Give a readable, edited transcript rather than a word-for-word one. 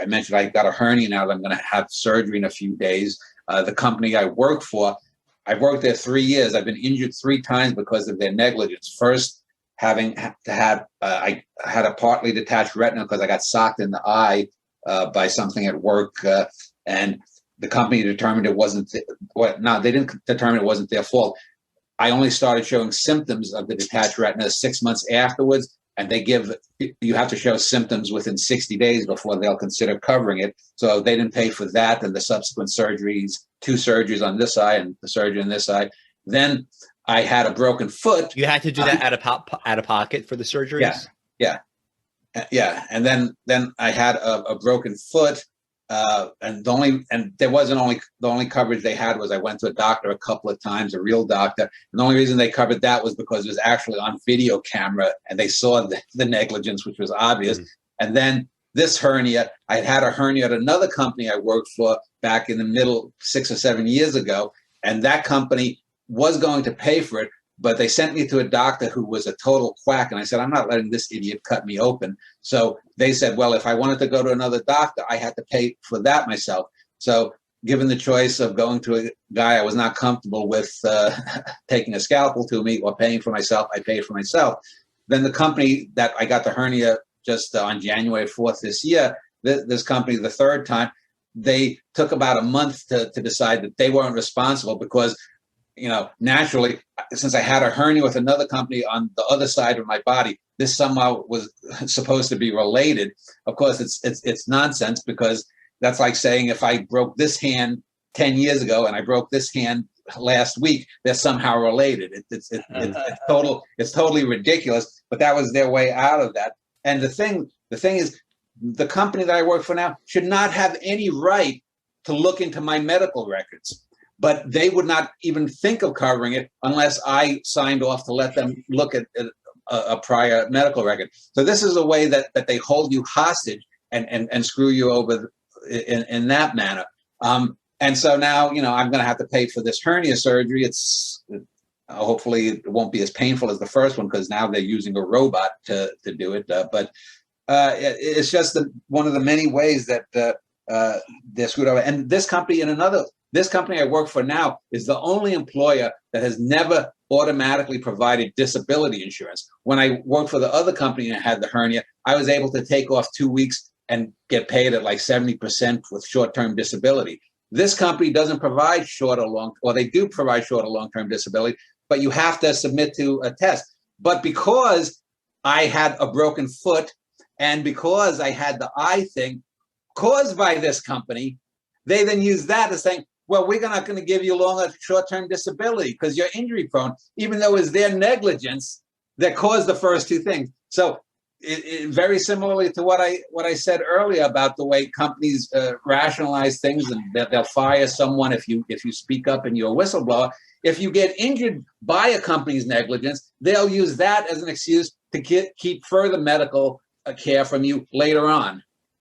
I mentioned I got a hernia now that I'm going to have surgery in a few days. The company I work for, I've worked there 3 years. I've been injured 3 times because of their negligence. First, having to have, I had a partly detached retina because I got socked in the eye by something at work, and the company determined it wasn't. They didn't determine it wasn't their fault. I only started showing symptoms of the detached retina 6 months afterwards, and you have to show symptoms within 60 days before they'll consider covering it. So they didn't pay for that and the subsequent surgeries, 2 surgeries on this eye and the surgery on this eye. Then I had a broken foot. You had to do that out of pocket for the surgeries? Yeah. And then I had a broken foot. And the only coverage they had was I went to a doctor a couple of times, a real doctor. And the only reason they covered that was because it was actually on video camera and they saw the negligence, which was obvious. And then this hernia, I had a hernia at another company I worked for back in the middle 6 or 7 years ago. And that company was going to pay for it, but they sent me to a doctor who was a total quack. And I said, I'm not letting this idiot cut me open. So they said, well, if I wanted to go to another doctor, I had to pay for that myself. So given the choice of going to a guy I was not comfortable with taking a scalpel to me or paying for myself, I paid for myself. Then the company that I got the hernia just on January 4th this year, this company, the third time, they took about a month to decide that they weren't responsible because, naturally, since I had a hernia with another company on the other side of my body, this somehow was supposed to be related. Of course, it's nonsense because that's like saying if I broke this hand 10 years ago and I broke this hand last week, they're somehow related. It's totally ridiculous. But that was their way out of that. And the thing is, the company that I work for now should not have any right to look into my medical records. But they would not even think of covering it unless I signed off to let them look at a prior medical record. So this is a way that they hold you hostage and screw you over in that manner. And so now, I'm going to have to pay for this hernia surgery. Hopefully it won't be as painful as the first one because now they're using a robot to do it. But it's just one of the many ways that they're screwed over. And this company this company I work for now is the only employer that has never automatically provided disability insurance. When I worked for the other company and had the hernia, I was able to take off 2 weeks and get paid at like 70% with short-term disability. This company doesn't provide they do provide short or long-term disability, but you have to submit to a test. But because I had a broken foot and because I had the eye thing caused by this company, they then use that as saying, well, we're not going to give you short-term disability because you're injury prone, even though it's their negligence that caused the first 2 things. So very similarly to what I said earlier about the way companies rationalize things and they'll fire someone if you speak up and you're a whistleblower. If you get injured by a company's negligence, they'll use that as an excuse to keep further medical care from you later on.